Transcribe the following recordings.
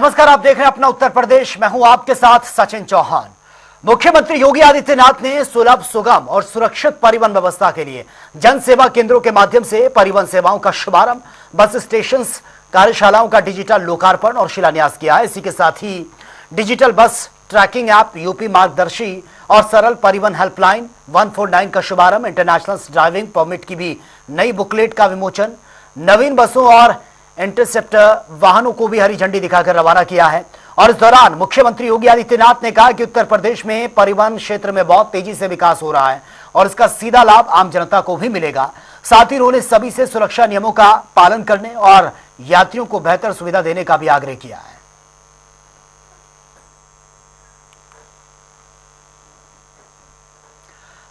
नमस्कार, आप देख रहे हैं अपना उत्तर प्रदेश। मैं हूं आपके साथ सचिन चौहान। मुख्यमंत्री योगी आदित्यनाथ ने सुलभ, सुगम और सुरक्षित परिवहन व्यवस्था के लिए जन सेवा केंद्रों के माध्यम से परिवहन सेवाओं का शुभारंभ, बस स्टेशन, कार्यशालाओं का डिजिटल लोकार्पण और शिलान्यास किया है। इसी के साथ ही digital bus tracking app, UP Margdarshi और सरल परिवहन हेल्पलाइन 149 का शुभारंभ, इंटरनेशनल ड्राइविंग परमिट की भी नई बुकलेट का विमोचन, नवीन बसों और इंटरसेप्टर वाहनों को भी हरी झंडी दिखाकर रवाना किया है। और इस दौरान मुख्यमंत्री योगी आदित्यनाथ ने कहा कि उत्तर प्रदेश में परिवहन क्षेत्र में बहुत तेजी से विकास हो रहा है और इसका सीधा लाभ आम जनता को भी मिलेगा। साथ ही उन्होंने सभी से सुरक्षा नियमों का पालन करने और यात्रियों को बेहतर सुविधा देने का भी आग्रह किया है।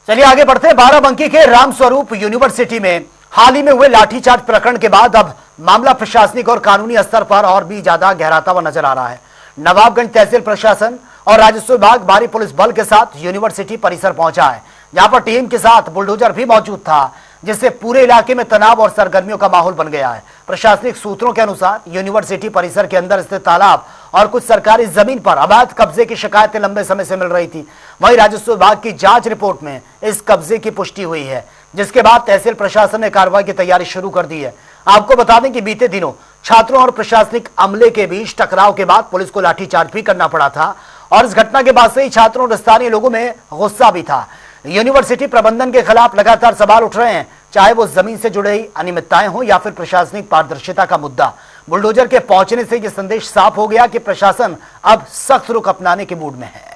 चलिए आगे बढ़ते हैं। बाराबंकी के रामस्वरूप यूनिवर्सिटी में हाल ही में हुए लाठीचार्ज प्रकरण के बाद अब मामला प्रशासनिक और कानूनी स्तर पर और भी ज्यादा गहराता हुआ नजर आ रहा है। नवाबगंज तहसील प्रशासन और राजस्व विभाग भारी पुलिस बल के साथ यूनिवर्सिटी परिसर पहुंचा है। यहां पर टीम के साथ बुलडोजर भी मौजूद था, जिससे पूरे इलाके में तनाव और सरगर्मियों का माहौल बन गया है। प्रशासनिक सूत्रों के अनुसार यूनिवर्सिटी परिसर के अंदर स्थित तालाब और कुछ सरकारी जमीन पर अवैध कब्जे की शिकायतें लंबे समय से मिल रही थी। वहीं राजस्व विभाग की जांच रिपोर्ट में इस कब्जे की पुष्टि हुई है, जिसके बाद तहसील प्रशासन ने कार्रवाई की तैयारी शुरू कर दी है। आपको बता दें कि बीते दिनों छात्रों और प्रशासनिक अमले के बीच टकराव के बाद पुलिस को लाठीचार्ज भी करना पड़ा था और इस घटना के बाद से ही छात्रों और स्थानीय लोगों में गुस्सा भी था। यूनिवर्सिटी प्रबंधन के खिलाफ लगातार सवाल उठ रहे हैं, चाहे वो जमीन से जुड़ी अनियमितताएं हो या फिर प्रशासनिक पारदर्शिता का मुद्दा। बुलडोजर के पहुंचने से यह संदेश साफ हो गया कि प्रशासन अब सख्त रुख अपनाने के मूड में है।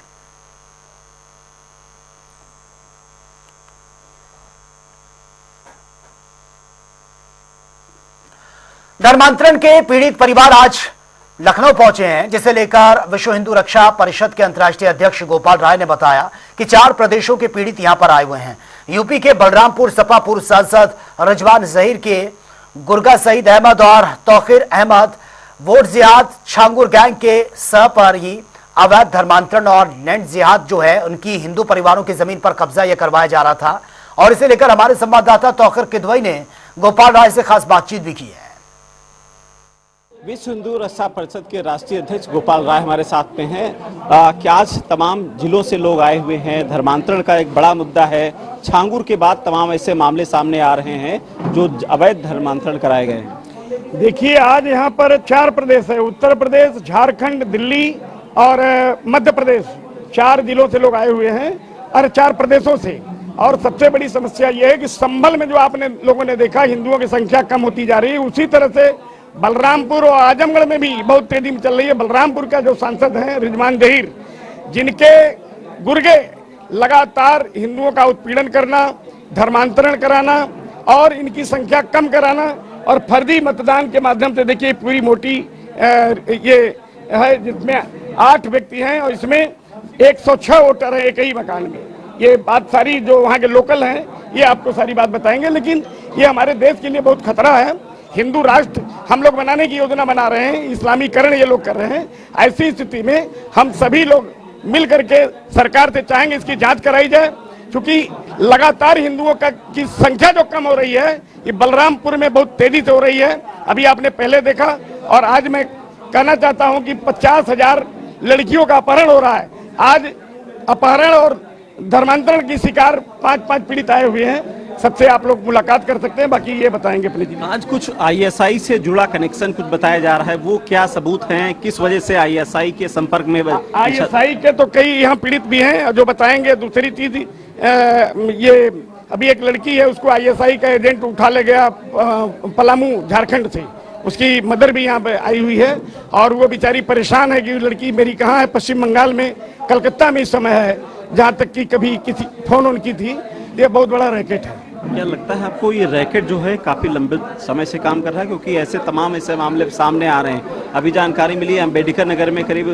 धर्मांतरण के पीड़ित परिवार आज लखनऊ पहुंचे हैं, जिसे लेकर विश्व हिंदू रक्षा परिषद के अंतर्राष्ट्रीय अध्यक्ष गोपाल राय ने बताया कि 4 प्रदेशों के पीड़ित यहां पर आए हुए हैं। यूपी के बलरामपुर सपा पूर्व सांसद रिजवान जहीर के गुरगा सईद अहमद और तौकीर अहमद वोट जिहाद छांगुर गैंग के सहपरी अवैध धर्मांतरण और लैंड जिहाद जो है उनकी हिंदू परिवारों की जमीन पर कब्जा यह करवाया जा रहा था। और इसे लेकर हमारे संवाददाता तौकीर किदवई ने गोपाल राय से खास बातचीत भी की है। विश्व हिंदू रक्षा परिषद के राष्ट्रीय अध्यक्ष गोपाल राय हमारे साथ में हैं। क्या आज तमाम जिलों से लोग आए हुए हैं? धर्मांतरण का एक बड़ा मुद्दा है। छांगुर के बाद तमाम ऐसे मामले सामने आ रहे हैं जो अवैध धर्मांतरण कराए गए हैं। देखिए, आज यहाँ पर 4 प्रदेश है, उत्तर प्रदेश, झारखंड, दिल्ली और मध्य प्रदेश। 4 जिलों से लोग आए हुए हैं और 4 प्रदेशों से। और सबसे बड़ी समस्या ये है कि संभल में जो आपने लोगों ने देखा हिंदुओं की संख्या कम होती जा रही है, उसी तरह से बलरामपुर और आजमगढ़ में भी बहुत तेजी में चल रही है। बलरामपुर का जो सांसद हैं रिजवान जहीर, जिनके गुर्गे लगातार हिंदुओं का उत्पीड़न करना, धर्मांतरण कराना और इनकी संख्या कम कराना और फर्जी मतदान के माध्यम से, देखिए पूरी मोटी ये है जिसमें 8 व्यक्ति हैं और इसमें 106 वोटर है एक ही मकान में। ये बात सारी जो वहाँ के लोकल हैं ये आपको सारी बात बताएंगे, लेकिन ये हमारे देश के लिए बहुत खतरा है। हिंदू राष्ट्र हम लोग बनाने की योजना बना रहे हैं, इस्लामीकरण ये लोग कर रहे हैं। ऐसी स्थिति में हम सभी लोग मिल करके सरकार से चाहेंगे इसकी जांच कराई जाए, क्योंकि लगातार हिंदुओं की संख्या जो कम हो रही है ये बलरामपुर में बहुत तेजी से हो रही है। अभी आपने पहले देखा और आज मैं कहना चाहता हूं कि 50,000 लड़कियों का अपहरण हो रहा है। आज अपहरण और धर्मांतरण की शिकार 5 पीड़ित आए हुए हैं। सबसे आप लोग मुलाकात कर सकते हैं, बाकी ये बताएंगे अपने जी। आज कुछ आईएसआई से जुड़ा कनेक्शन कुछ बताया जा रहा है, वो क्या सबूत हैं? किस वजह से आईएसआई के संपर्क में? आईएसआई के तो कई यहाँ पीड़ित भी हैं जो बताएंगे। दूसरी चीज ये अभी एक लड़की है, उसको आईएसआई का एजेंट उठा ले गया पलामू झारखंड से। उसकी मदर भी यहाँ पे आई हुई है और वो बेचारी परेशान है कि लड़की मेरी कहाँ है। पश्चिम बंगाल में, कलकत्ता में इस समय है, जहाँ तक कि कभी किसी फोन उनकी थी। ये बहुत बड़ा रैकेट है। क्या लगता है आपको ये रैकेट जो है काफी लंबे समय से काम कर रहा है? क्योंकि ऐसे तमाम ऐसे मामले सामने आ रहे हैं। अभी जानकारी मिली है अम्बेडकर नगर में करीब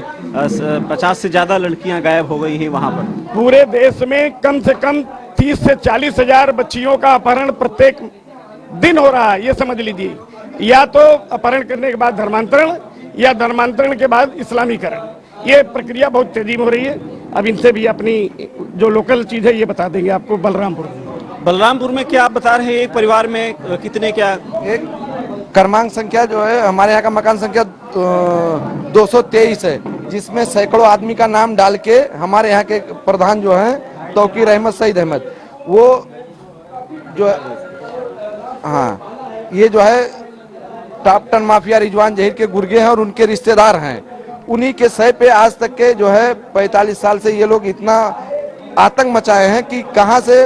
50 से ज्यादा लड़कियां गायब हो गई हैं वहां पर। पूरे देश में कम से कम 30 से 40 हजार बच्चियों का अपहरण प्रत्येक दिन हो रहा है। ये समझ लीजिए, या तो अपहरण करने के बाद धर्मांतरण या धर्मांतरण के बाद इस्लामीकरण। ये प्रक्रिया बहुत तेजी में हो रही है। अब इनसे भी अपनी जो लोकल चीज है ये बता देंगे आपको। बलरामपुर में क्या आप बता रहे हैं, एक परिवार में कितने क्या? क्रमांक संख्या जो है हमारे यहाँ का मकान संख्या 223 है, जिसमें सैकड़ों आदमी का नाम डाल के हमारे यहाँ के प्रधान जो हैं तौकीर अहमद सईद अहमद, वो जो हाँ ये जो है टॉप 10 माफिया रिजवान जहीर के गुर्गे हैं और उनके रिश्तेदार हैं। उन्हीं के सह पे आज तक के जो है 45 साल से ये लोग इतना आतंक मचाए हैं कि कहाँ से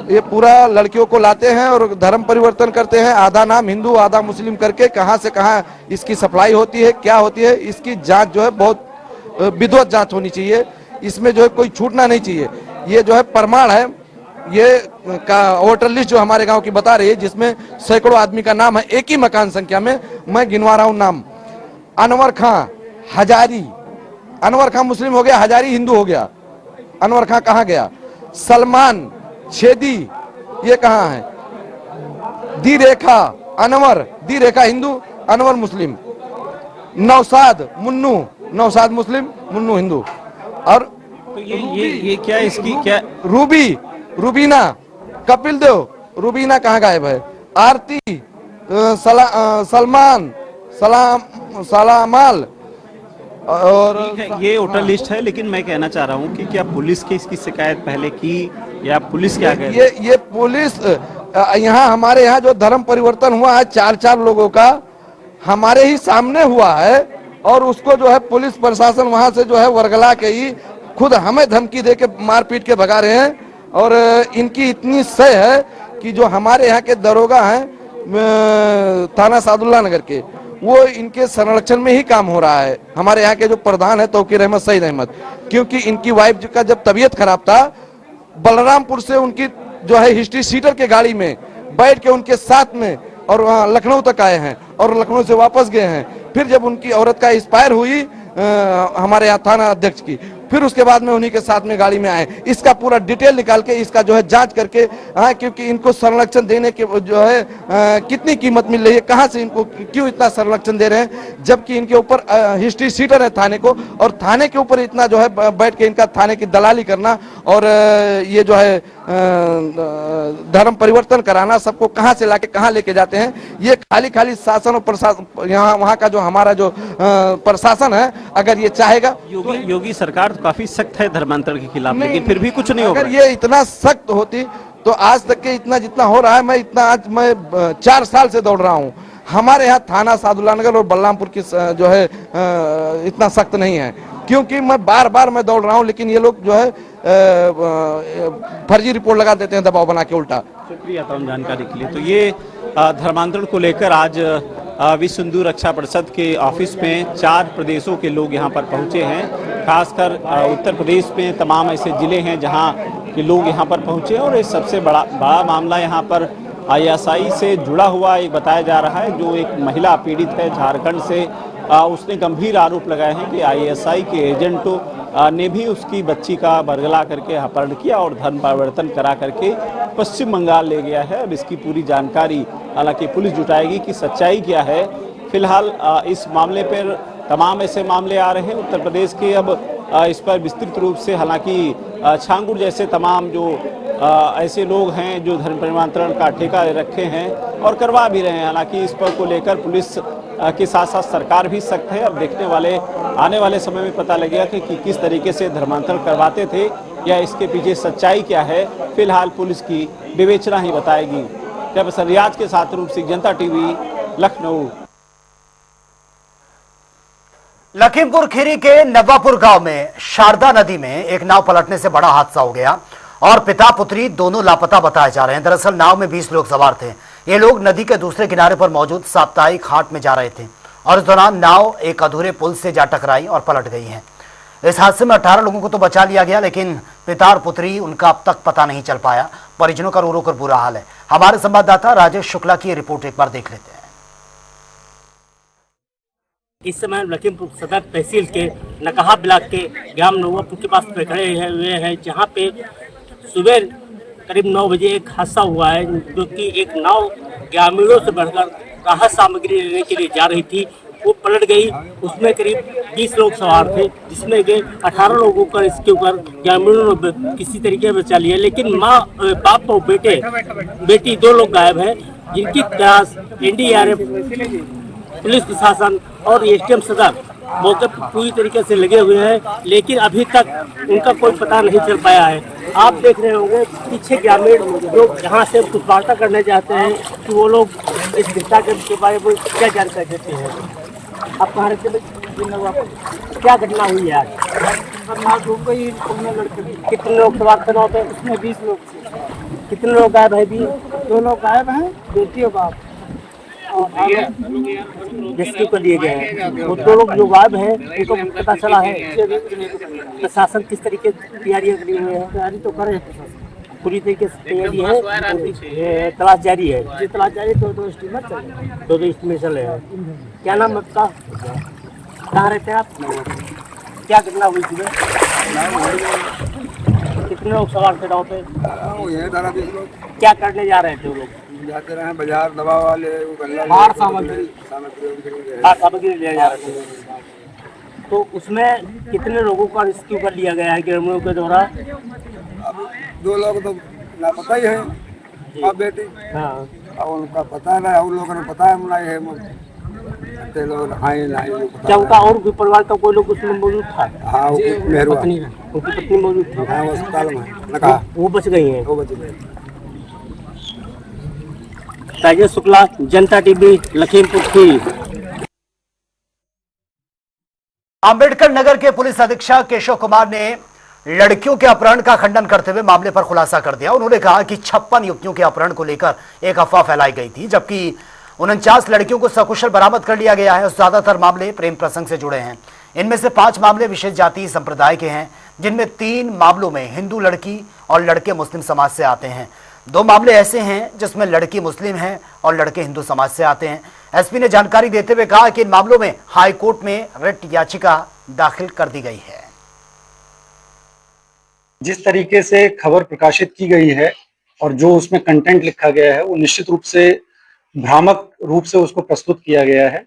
ये पूरा लड़कियों को लाते हैं और धर्म परिवर्तन करते हैं, आधा नाम हिंदू आधा मुस्लिम करके कहाँ से कहाँ इसकी सप्लाई होती है, क्या होती है, इसकी जांच जो है बहुत विधिवत जांच होनी चाहिए। इसमें जो है कोई छूटना नहीं चाहिए। ये जो है प्रमाण है, ये का वोटर लिस्ट जो हमारे गांव की बता रही है, जिसमें सैकड़ों आदमी का नाम है एक ही मकान संख्या में। मैं गिनवा रहा हूँ नाम: अनवर खां हजारी, अनवर खां मुस्लिम हो गया, हजारी हिंदू हो गया। अनवर खां कहाँ गया? सलमान छेदी, ये कहाँ है? दी रेखा अनवर, दी रेखा हिंदू, अनवर मुस्लिम। नौसाद मुन्नू, नौसाद मुस्लिम, मुन्नू हिंदू। और तो ये क्या इसकी क्या? रूबी, रूबीना, कपिल देव, रूबीना कहाँ गायब है? आरती, सलमान, सलामाल। और ये वोटर लिस्ट है, लेकिन मैं कहना चाह रहा हूँ कि क्या पुलिस की इसकी शिकायत पहले की या पुलिस क्या कह रही है? ये पुलिस यहाँ हमारे यहाँ जो धर्म परिवर्तन हुआ है 4 लोगों का हमारे ही सामने हुआ है, और उसको जो है पुलिस प्रशासन वहाँ से जो है वर्गला के ही खुद हमें धमकी दे के मार पीट के भगा रहे हैं। और इनकी इतनी सह है कि जो हमारे यहाँ के दरोगा हैं थाना सादुल्ला नगर के, वो इनके संरक्षण में ही काम हो रहा है। हमारे यहाँ के जो प्रधान है तौकीर अहमद सईद अहमद, क्योंकि इनकी वाइफ का जब तबीयत खराब था, बलरामपुर से उनकी जो है हिस्ट्री सीटर के गाड़ी में बैठ के उनके साथ में और वहाँ लखनऊ तक आए हैं और लखनऊ से वापस गए हैं। फिर जब उनकी औरत का एक्सपायर हुई हमारे यहाँ थाना अध्यक्ष की, फिर उसके बाद में उन्हीं के साथ में गाड़ी में आए। इसका पूरा डिटेल निकाल के इसका जो है जांच करके, हाँ, क्योंकि इनको संरक्षण देने के जो है कितनी कीमत मिल रही है, कहाँ से इनको क्यों इतना संरक्षण दे रहे हैं, जबकि इनके ऊपर हिस्ट्री सीटर है थाने को, और थाने के ऊपर इतना जो है बैठ के इनका थाने की दलाली करना और ये जो है धर्म परिवर्तन कराना, सबको कहाँ से लाके कहाँ लेके जाते हैं। ये खाली खाली शासन और प्रशासन, यहाँ वहाँ का जो हमारा जो प्रशासन है, अगर ये चाहेगा, योगी सरकार काफी सख्त है धर्मांतरण के खिलाफ, लेकिन फिर भी कुछ नहीं होगा। अगर ये इतना सख्त होती तो आज तक के इतना जितना हो रहा है, मैं 4 साल से दौड़ रहा हूँ। हमारे यहाँ थाना सादुल्ला नगर और बलरामपुर की जो है इतना सख्त नहीं है, क्योंकि मैं बार मैं दौड़ रहा हूँ, लेकिन ये लोग जो है फर्जी रिपोर्ट लगा देते हैं, दबाव बना के उल्टा। शुक्रिया तमाम जानकारी के लिए। तो ये धर्मांतरण को लेकर आज विश्व हिंदू रक्षा परिषद के ऑफिस में 4 प्रदेशों के लोग यहाँ पर पहुँचे हैं। खासकर उत्तर प्रदेश में तमाम ऐसे जिले हैं जहाँ के लोग यहाँ पर पहुँचे हैं, और ये सबसे बड़ा मामला यहाँ पर ISI से जुड़ा हुआ एक बताया जा रहा है। जो एक महिला पीड़ित है झारखंड से, उसने गंभीर आरोप लगाए हैं कि ISI के एजेंटों ने भी उसकी बच्ची का बरगला करके अपहरण किया और धर्म परिवर्तन करा करके पश्चिम बंगाल ले गया है। अब इसकी पूरी जानकारी हालांकि पुलिस जुटाएगी कि सच्चाई क्या है। फिलहाल इस मामले पर तमाम ऐसे मामले आ रहे हैं उत्तर प्रदेश के। अब इस पर विस्तृत रूप से हालांकि छांगुर जैसे तमाम जो ऐसे लोग हैं जो धर्म परिवर्तन का ठेका रखे हैं और करवा भी रहे हैं। हालांकि इस पर को लेकर पुलिस के साथ साथ सरकार भी सख्त है। अब देखने वाले आने वाले समय में पता लगेगा कि किस तरीके से धर्मांतरण करवाते थे या इसके पीछे सच्चाई क्या है। फिलहाल पुलिस की विवेचना ही बताएगी। कैमरा रियाज के साथ रूप सिंह, जनता टीवी, लखनऊ। लखीमपुर खीरी के नवापुर गांव में शारदा नदी में एक नाव पलटने से बड़ा हादसा हो गया और पिता पुत्री दोनों लापता बताए जा रहे हैं। दरअसल नाव में 20 लोग सवार थे। ये लोग नदी के दूसरे किनारे पर मौजूद साप्ताहिक हाट में जा रहे थे और इस दौरान नाव एक अधूरे पुल से जा टकराई और पलट गई है। इस हादसे में 18 लोगों को तो बचा लिया गया, लेकिन पिता और पुत्री उनका अब तक पता नहीं चल पाया। परिजनों का रो रो कर बुरा हाल है। हमारे संवाददाता राजेश शुक्ला की रिपोर्ट एक बार देख लेते हैं। इस समय लखीमपुर सदर तहसील के नकहा ब्लॉक के ग्राम नवापुर के पास पे खड़े हुए हैं, जहाँ पे सुबह करीब 9 बजे एक हादसा हुआ है, जो कि एक नाव ग्रामीणों से बढ़कर राहत सामग्री लेने के लिए जा रही थी। वो पलट गई। उसमें करीब 20 लोग सवार थे, जिसमें के 18 लोगों का इसके ऊपर ग्रामीणों ने किसी तरीके से बचा लिया, लेकिन माँ, बाप और बेटी 2 लोग गायब हैं। जिनकी तलाश एनडीआरएफ, पुलिस प्रशासन और एसडीएम सदर मौके पर पूरी तरीके से लगे हुए हैं, लेकिन अभी तक उनका कोई पता नहीं चल पाया है। आप देख रहे होंगे पीछे ग्रामीण लोग यहाँ से कुछ वार्ता करने जाते हैं कि वो लोग इस घटना के बारे में क्या जानकारी देते हैं। आप कहाँ रहते हैं? क्या घटना हुई है आज? कितने लोग सवार थे पे? उसमें 20 लोग थे। कितने लोग गायब है? भी 2 लोग गायब हैं, बेटी और बाप रेस्क्यू कर लिए गए हैं। वो 2 लोग जो गायब हैं उनको पता चला है। प्रशासन किस तरीके की तैयारियां करी हुई है? तैयारी तो करे पूरी तरीके से तैयारी है, तलाश जारी है। जी तलाश जारी। 2 स्टीमर चल रहे हैं। 2 स्टीमर चल रहे हैं। क्या नाम आपका? कहाँ रहते हैं आप? क्या घटना हुई थी? कितने लोग सवार थे नाव पे? क्या करने जा रहे थे वो लोग? जाते रहे बाजार, दवा वाले, बाहर सामग्री ले जा रहे थे। तो उसमें कितने लोगों का रेस्क्यू कर लिया गया है ग्रामीणों के द्वारा? अब 2 लोग तो लापता ही है। अब बेटी हाँ, अब उनका पता है, उन लोगों ने पता है मुनाई है लोग आए नहीं क्या उनका और भी परिवार का कोई लोग उसमें मौजूद था? हाँ, पत्नी, उनकी पत्नी मौजूद थी। हाँ, वो अस्पताल में है। कहा वो बच गई हैं। वो बच गए। राजेश शुक्ला, जनता टीवी, लखीमपुर खीरी। अंबेडकर नगर के पुलिस अधीक्षक केशव कुमार ने लड़कियों के अपहरण का खंडन करते हुए मामले पर खुलासा कर दिया। उन्होंने कहा कि 56 युवतियों के अपहरण को लेकर एक अफवाह फैलाई गई थी, जबकि 49 लड़कियों को सकुशल बरामद कर लिया गया है। ज्यादातर मामले प्रेम प्रसंग से जुड़े हैं। इनमें से 5 मामले विशेष जाति संप्रदाय के हैं, जिनमें 3 मामलों में हिंदू लड़की और लड़के मुस्लिम समाज से आते हैं। 2 मामले ऐसे हैं जिसमें लड़की मुस्लिम हैं और लड़के हिंदू समाज से आते हैं। एसपी ने जानकारी देते हुए कहा कि इन मामलों में हाई कोर्ट में रिट याचिका दाखिल कर दी गई है। जिस तरीके से खबर प्रकाशित की गई है और जो उसमें कंटेंट लिखा गया है वो निश्चित रूप से भ्रामक रूप से उसको प्रस्तुत किया गया है।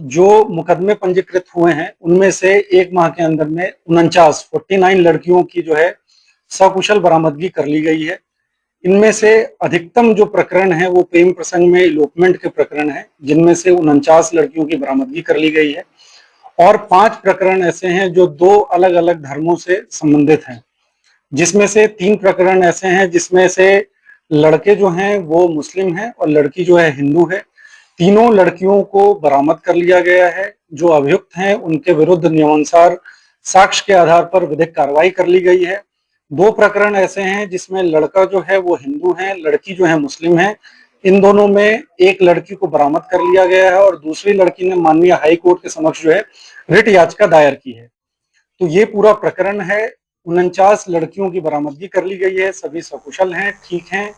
जो मुकदमे पंजीकृत हुए हैं उनमें से 1 माह के अंदर में 49 लड़कियों की जो है सकुशल बरामदगी कर ली गई है। इनमें से अधिकतम जो प्रकरण है वो प्रेम प्रसंग में इलोपमेंट के प्रकरण है, जिनमें से 49 लड़कियों की बरामदगी कर ली गई है और 5 प्रकरण ऐसे हैं जो 2 अलग अलग धर्मों से संबंधित हैं, जिसमें से 3 प्रकरण ऐसे हैं जिसमें से लड़के जो हैं वो मुस्लिम हैं और लड़की जो है हिंदू है। तीनों लड़कियों को बरामद कर लिया गया है। जो अभियुक्त हैं उनके विरुद्ध नियमानुसार साक्ष्य के आधार पर विधिक कार्रवाई कर ली गई है। 2 प्रकरण ऐसे हैं जिसमें लड़का जो है वो हिंदू है, लड़की जो है मुस्लिम है। इन दोनों में एक लड़की को बरामद कर लिया गया है और दूसरी लड़की ने माननीय हाई कोर्ट के समक्ष जो है रिट याचिका दायर की है। तो ये पूरा प्रकरण है। 49 लड़कियों की बरामदगी कर ली गई है, सभी सकुशल हैं, ठीक हैं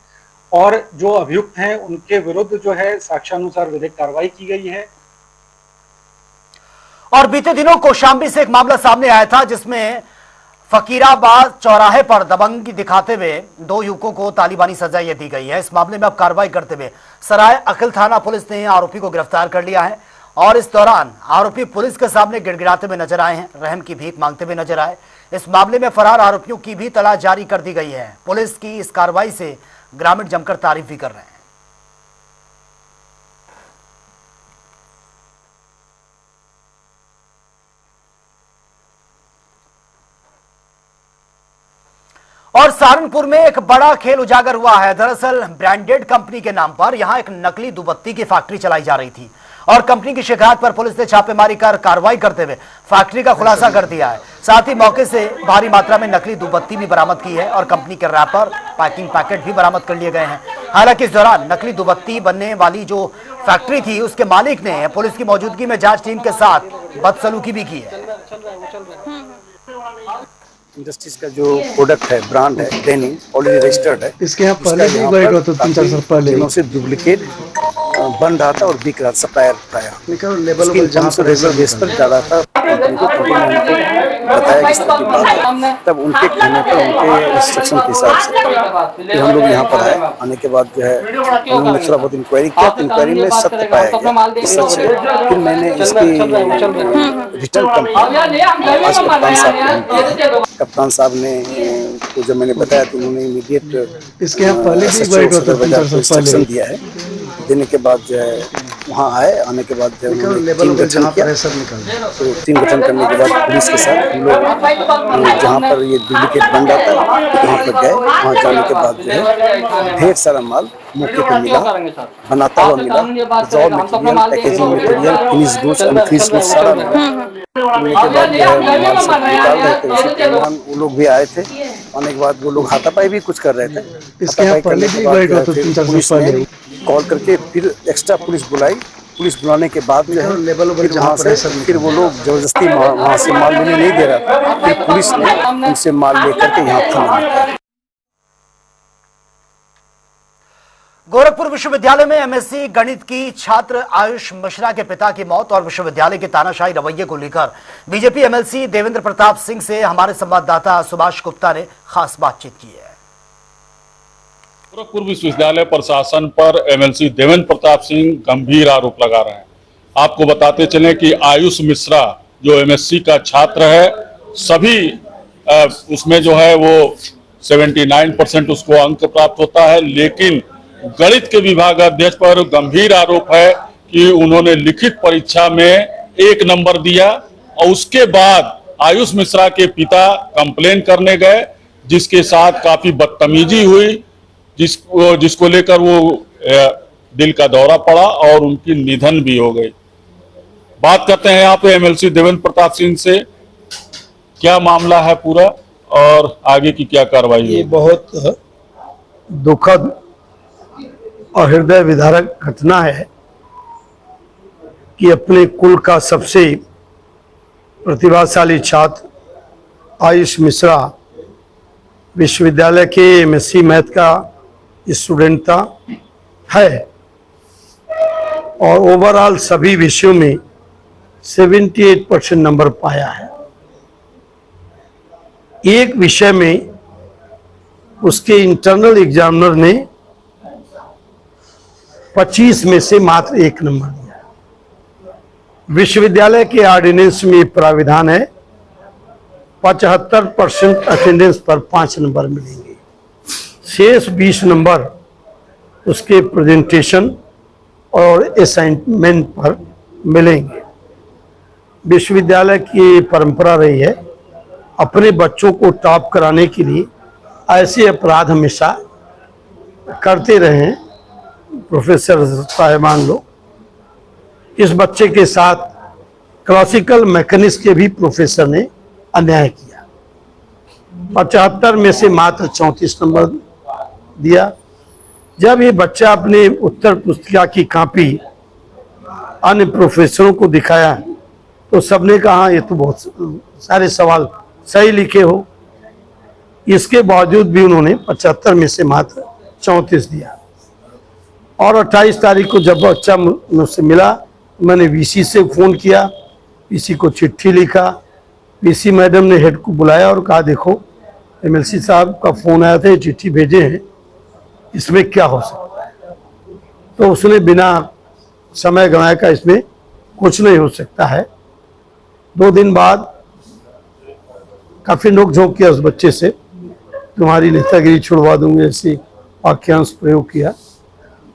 और जो अभियुक्त हैं उनके विरुद्ध जो है साक्ष्यानुसार विधिक कार्रवाई की गई है। और बीते दिनों कौशाम्बी से एक मामला सामने आया था, जिसमें फकीराबाद चौराहे पर दबंगी दिखाते हुए 2 युवकों को तालिबानी सजा दी गई है। इस मामले में अब कार्रवाई करते हुए सराय अखिल थाना पुलिस ने आरोपी को गिरफ्तार कर लिया है और इस दौरान आरोपी पुलिस के सामने गिड़गिड़ाते हुए नजर आए हैं, रहम की भीख मांगते हुए नजर आए। इस मामले में फरार आरोपियों की भी तलाश जारी कर दी गई है। पुलिस की इस कार्रवाई से ग्रामीण जमकर तारीफ भी कर रहे हैं। और सहारनपुर में एक बड़ा खेल उजागर हुआ है। दरअसल ब्रांडेड कंपनी के नाम पर यहां एक नकली दुबत्ती की फैक्ट्री चलाई जा रही थी और कंपनी की शिकायत पर पुलिस ने छापेमारी कर कार्रवाई करते हुए फैक्ट्री का खुलासा कर दिया है। साथ ही मौके से भारी मात्रा में नकली दुबत्ती भी बरामद की है और कंपनी के रैपर, पैकिंग पैकेट भी बरामद कर लिए गए हैं। हालांकि इस दौरान नकली दुबत्ती बनने वाली जो फैक्ट्री थी उसके मालिक ने पुलिस की मौजूदगी में जांच टीम के साथ बदसलूकी भी की है। इंडस्ट्रीज का जो प्रोडक्ट है, ब्रांड है, डेनिम ऑलरेडी रजिस्टर्ड है। इसके यहाँ पहले भी एक बार हुआ था 3-4 साल पहले से डुप्लीकेट बन रहा था और बिक रहा था सप्लायर प्राया लेवल जहाँ से रेगुलर बेस पर जा रहा था। कंपनी को बताया किस तरह की बात है, तब उनके कहने पर उनके इंस्ट्रक्शन के हिसाब से फिर हम लोग यहाँ पर आए। आने के बाद जो है उन्होंने थोड़ा बहुत इंक्वायरी किया, इंक्वायरी में सत्य पाया गया, सच है। फिर मैंने इसकी रिटर्न कंप्लेंट आज कप्तान साहब ने उनको जब मैंने बताया तो उन्होंने इमीडिएट इसके यहाँ पहले भी एक बार हुआ था 3-4 साल इंस्ट्रक्शन पहले। दिया है। देने के बाद जो है वहाँ आए, आने के बाद जो है उन्होंने टीम गठन किया। तो टीम गठन करने के बाद पुलिस के साथ हम लोग जहाँ पर ये डुप्लीकेट बन जाता है वहाँ पर गए। वहाँ जाने के बाद जो है ढेर सारा माल मौके पर मिला, बनाता हुआ मिला, job material, packaging material, finish goods, unfinished goods सारा मिला। मिलने के बाद जो है माल सब निकाल रहे थे, उसी दौरान वो लोग भी आए थे। आने के बाद वो लोग हाथापाई भी कुछ कर रहे थे। इसके यहाँ पहले भी एक बार हुआ था 3-4 साल पहले। कॉल करके फिर एक्स्ट्रा पुलिस बुलाई। पुलिस बुलाने के बाद जो है फिर वहाँ से फिर वो लोग जबरदस्ती वहाँ से माल लेने नहीं दे रहा था। फिर पुलिस ने उनसे माल लेकर के यहाँ थाना में लाया। गोरखपुर विश्वविद्यालय में एमएससी गणित की छात्र आयुष मिश्रा के पिता की मौत और विश्वविद्यालय के तानाशाही रवैये को लेकर बीजेपी एमएलसी देवेंद्र प्रताप सिंह से हमारे संवाददाता सुभाष गुप्ता ने खास बातचीत की है। गोरखपुर विश्वविद्यालय प्रशासन पर एमएलसी देवेंद्र प्रताप सिंह गंभीर आरोप लगा रहे हैं। आपको बताते चलें कि आयुष मिश्रा जो एमएससी का छात्र है, सभी उसमें जो है वो 79% उसको अंक प्राप्त होता है, लेकिन गणित के विभाग अध्यक्ष पर गंभीर आरोप है कि उन्होंने लिखित परीक्षा में 1 नंबर दिया और उसके बाद आयुष मिश्रा के पिता कंप्लेन करने गए, जिसके साथ काफी बदतमीजी हुई, जिसको लेकर वो दिल का दौरा पड़ा और उनकी निधन भी हो गई। बात करते हैं यहाँ पे एमएलसी देवेंद्र प्रताप सिंह से, क्या मामला है पूरा और आगे की क्या कार्रवाई है? ये बहुत दुखद और हृदय विदारक घटना है कि अपने कुल का सबसे प्रतिभाशाली छात्र आयुष मिश्रा विश्वविद्यालय के एमएससी मैथ का स्टूडेंट था है और ओवरऑल सभी विषयों में 78% नंबर पाया है। एक विषय में उसके इंटरनल एग्जामिनर ने 25 में से मात्र 1 नंबर दिया। विश्वविद्यालय के ऑर्डिनेंस में प्राविधान है 75% अटेंडेंस पर 5 नंबर मिलेंगे, शेष 20 नंबर उसके प्रेजेंटेशन और असाइनमेंट पर मिलेंगे। विश्वविद्यालय की परंपरा रही है अपने बच्चों को टॉप कराने के लिए ऐसे अपराध हमेशा करते रहे हैं प्रोफेसर साहिबान लोग। इस बच्चे के साथ क्लासिकल मैकेनिक्स के भी प्रोफेसर ने अन्याय किया। 75 में से मात्र 34 नंबर दिया। जब ये बच्चा अपने उत्तर पुस्तिका की कॉपी अन्य प्रोफेसरों को दिखाया तो सबने कहा ये तो बहुत सारे सवाल सही लिखे हो। इसके बावजूद भी उन्होंने 75 में से मात्र 34 दिया। और 28 तारीख को जब बच्चा मुझसे मिला, मैंने वीसी से फ़ोन किया, वीसी को चिट्ठी लिखा। वीसी मैडम ने हेड को बुलाया और कहा देखो एमएलसी साहब का फ़ोन आया था, ये चिट्ठी भेजे हैं, इसमें क्या हो सकता है। तो उसने बिना समय गंवाए का इसमें कुछ नहीं हो सकता है। 2 दिन बाद काफ़ी नोक-झोंक किया उस बच्चे से, तुम्हारी नेतागिरी छुड़वा दूंगे, ऐसी वाक्यांश प्रयोग किया।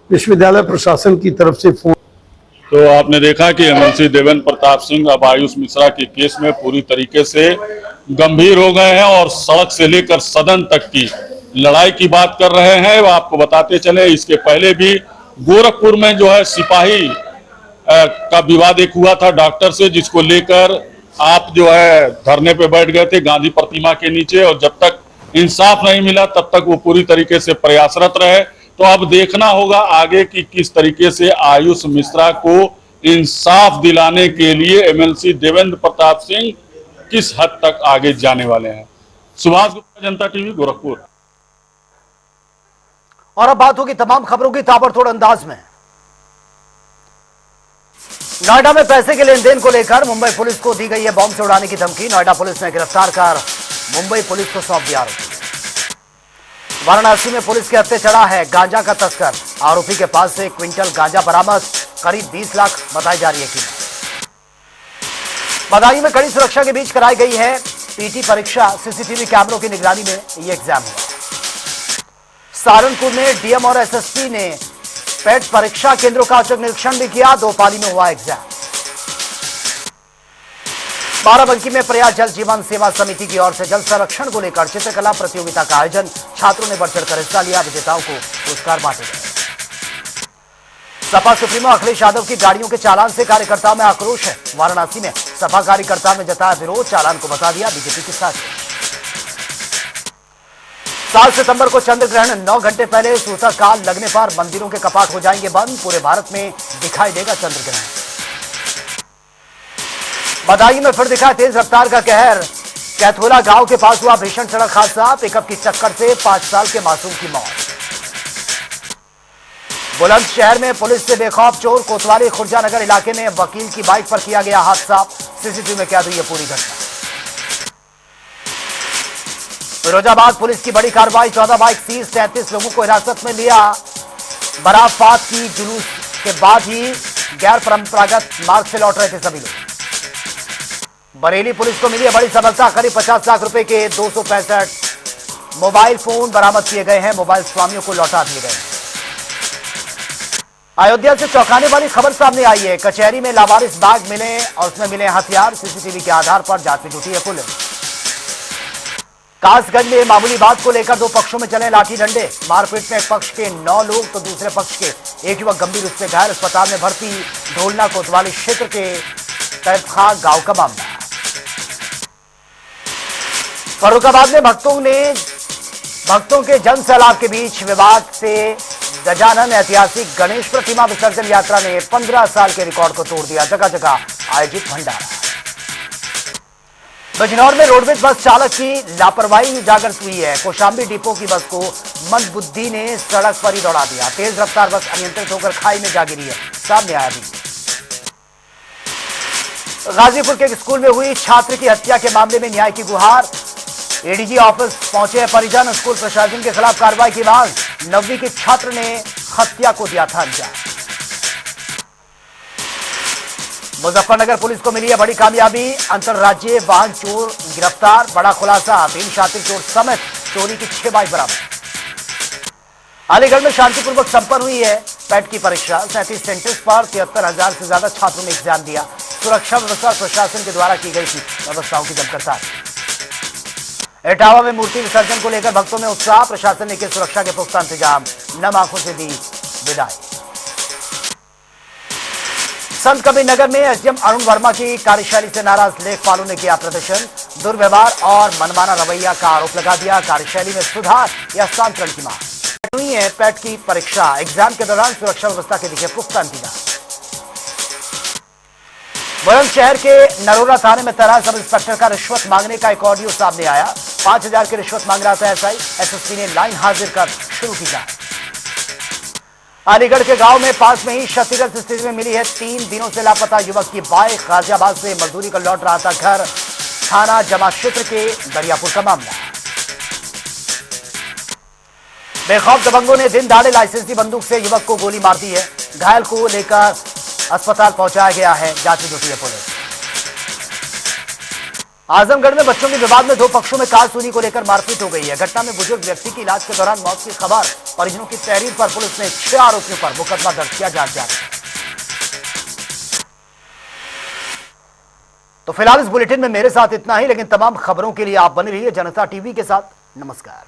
विश्वविद्यालय प्रशासन की तरफ से फोन। तो आपने देखा कि एमएलसी देवेंद्र प्रताप सिंह अब आयुष मिश्रा के केस में पूरी तरीके से गंभीर हो गए हैं और सड़क से लेकर सदन तक की लड़ाई की बात कर रहे हैं। आपको बताते चले इसके पहले भी गोरखपुर में जो है सिपाही का विवाद एक हुआ था डॉक्टर से, जिसको लेकर आप जो है धरने पे बैठ गए थे गांधी प्रतिमा के नीचे, और जब तक इंसाफ नहीं मिला तब तक वो पूरी तरीके से प्रयासरत रहे। तो अब देखना होगा आगे कि किस तरीके से आयुष मिश्रा को इंसाफ दिलाने के लिए एमएलसी देवेंद्र प्रताप सिंह किस हद तक आगे जाने वाले हैं। सुभाष गुप्ता, जनता टीवी, गोरखपुर। और अब बात होगी तमाम खबरों की ताबड़तोड़ अंदाज में। नोएडा में पैसे के लेन देन को लेकर मुंबई पुलिस को दी गई है बॉम्ब से उड़ाने की धमकी। नोएडा पुलिस ने गिरफ्तार कर मुंबई पुलिस को सौंप दिया आरोपी। वाराणसी में पुलिस के हत्थे चढ़ा है गांजा का तस्कर। आरोपी के पास से 1 क्विंटल गांजा बरामद, करीब 20 लाख बताई जा रही है कीमत। बदायूं में कड़ी सुरक्षा के बीच कराई गई है पीटी परीक्षा सीसीटीवी कैमरों की निगरानी में ये एग्जाम हुआ। सहारनपुर में डीएम और एसएसपी ने पेट परीक्षा केंद्रों का औचक निरीक्षण भी किया। 2 पाली में हुआ एग्जाम। बाराबंकी में प्रयास जल जीवन सेवा समिति की ओर से जल संरक्षण को लेकर चित्रकला प्रतियोगिता का आयोजन। छात्रों ने बढ़ चढ़कर हिस्सा लिया। विजेताओं को पुरस्कार बांटे गए। सपा सुप्रीमो अखिलेश यादव की गाड़ियों के चालान से कार्यकर्ताओं में आक्रोश है। वाराणसी में सपा कार्यकर्ताओं ने जताया विरोध। चालान को बता दिया बीजेपी के साथ। 7 सितंबर को चंद्र ग्रहण 9 घंटे पहले सूतक काल लगने पर मंदिरों के कपाट हो जाएंगे बंद। पूरे भारत में दिखाई देगा चंद्र ग्रहण। बदायूं में फिर दिखा तेज रफ्तार का कहर। कैथोला गांव के पास हुआ भीषण सड़क हादसा। पिकअप की टक्कर से 5 साल के मासूम की मौत। बुलंदशहर में पुलिस से बेखौफ चोर। कोतवाली खुर्जा नगर इलाके में वकील की बाइक पर किया गया हादसा। सीसीटीवी में कैद हुई है पूरी घटना। फिरोजाबाद पुलिस की बड़ी कार्रवाई। 14 बाइक सीज। 33 लोगों को हिरासत में लिया। बराफात की जुलूस के बाद ही गैर परंपरागत मार्ग से लौट रहे थे सभी लोग। बरेली पुलिस को मिली है बड़ी सफलता। करीब 50 लाख रुपए के 265 मोबाइल फोन बरामद किए गए हैं। मोबाइल स्वामियों को लौटा दिए गए हैं। अयोध्या से चौंकाने वाली खबर सामने आई है। कचहरी में लावारिस बैग मिले और उसमें मिले हथियार। सीसीटीवी के आधार पर जांच में जुटी है पुलिस। कासगंज में मामूली बात को लेकर 2 पक्षों में चले लाठी डंडे। मारपीट में एक पक्ष के 9 लोग तो दूसरे पक्ष के एक युवक गंभीर रूप से घायल। अस्पताल में भर्ती। ढोलना कोतवाली क्षेत्र के तैयबखा गांव का मामला। फर्रुखाबाद में भक्तों के जन सैलाब के बीच विवाद से गजानन ऐतिहासिक गणेश प्रतिमा विसर्जन यात्रा ने 15 साल के रिकॉर्ड को तोड़ दिया। जगह जगह आयोजित भंडारा। बिजनौर में रोडवेज बस चालक की लापरवाही उजागर हुई है। कौशाम्बी डिपो की बस को मंदबुद्धि ने सड़क पर ही दौड़ा दिया। तेज रफ्तार बस अनियंत्रित होकर खाई में जा गिरी है। सामने आया भी। गाजीपुर के एक स्कूल में हुई छात्र की हत्या के मामले में न्याय की गुहार। एडीजी ऑफिस पहुंचे हैं परिजन। स्कूल प्रशासन के खिलाफ कार्रवाई की मांग। 9वीं के छात्र ने हत्या को दिया था अंजाम। मुजफ्फरनगर पुलिस को मिली है बड़ी कामयाबी। अंतरराज्यीय वाहन चोर गिरफ्तार। बड़ा खुलासा। 3 शातिर चोर समेत चोरी की 6 बाइक बरामद। अलीगढ़ में शांतिपूर्वक संपन्न हुई है पेट की परीक्षा। 37 सेंटर्स पर 73,000 से ज्यादा छात्रों ने एग्जाम दिया। सुरक्षा व्यवस्था प्रशासन के द्वारा की गई थी व्यवस्थाओं की जमकर तारीफ। इटावा में मूर्ति विसर्जन को लेकर भक्तों में उत्साह। प्रशासन ने किए सुरक्षा के पुख्ता इंतजाम। नम आंखों से दी विदाई। संत कबीर नगर में एसडीएम अरुण वर्मा की कार्यशैली से नाराज लेखपालों ने किया प्रदर्शन। दुर्व्यवहार और मनमाना रवैया का आरोप लगा दिया। कार्यशैली में सुधार या हस्तांतरण की मांग। हुई है पेट की परीक्षा। एग्जाम के दौरान सुरक्षा व्यवस्था के दिखे पुख्ता इंतजाम। बुलंदशहर के नरोरा थाने में तैनात सब इंस्पेक्टर का रिश्वत मांगने का एक ऑडियो सामने आया। 5,000 की रिश्वत मांग रहा था एसआई। एसएसपी ने लाइन हाजिर कर शुरू की जांच। अलीगढ़ के गांव में पास में ही क्षतिग्रस्त स्थिति में मिली है 3 दिनों से लापता युवक की बाइक। गाजियाबाद से मजदूरी कर लौट रहा था घर। थाना जमा क्षेत्र के दरियापुर का मामला। बेखौफ दबंगों ने दिन दहाड़े लाइसेंसी बंदूक से युवक को गोली मार दी है। घायल को लेकर अस्पताल पहुंचाया गया है। जांच में जुटी है पुलिस। आजमगढ़ में बच्चों के विवाद में 2 पक्षों में कारसूनी को लेकर मारपीट हो गई है। घटना में बुजुर्ग व्यक्ति की इलाज के दौरान मौत की खबर। परिजनों की तहरीर पर पुलिस ने 6 आरोपियों पर मुकदमा दर्ज किया। जांच जारी। तो फिलहाल इस बुलेटिन में मेरे साथ इतना ही, लेकिन तमाम खबरों के लिए आप बने रहिए जनता टीवी के साथ। नमस्कार।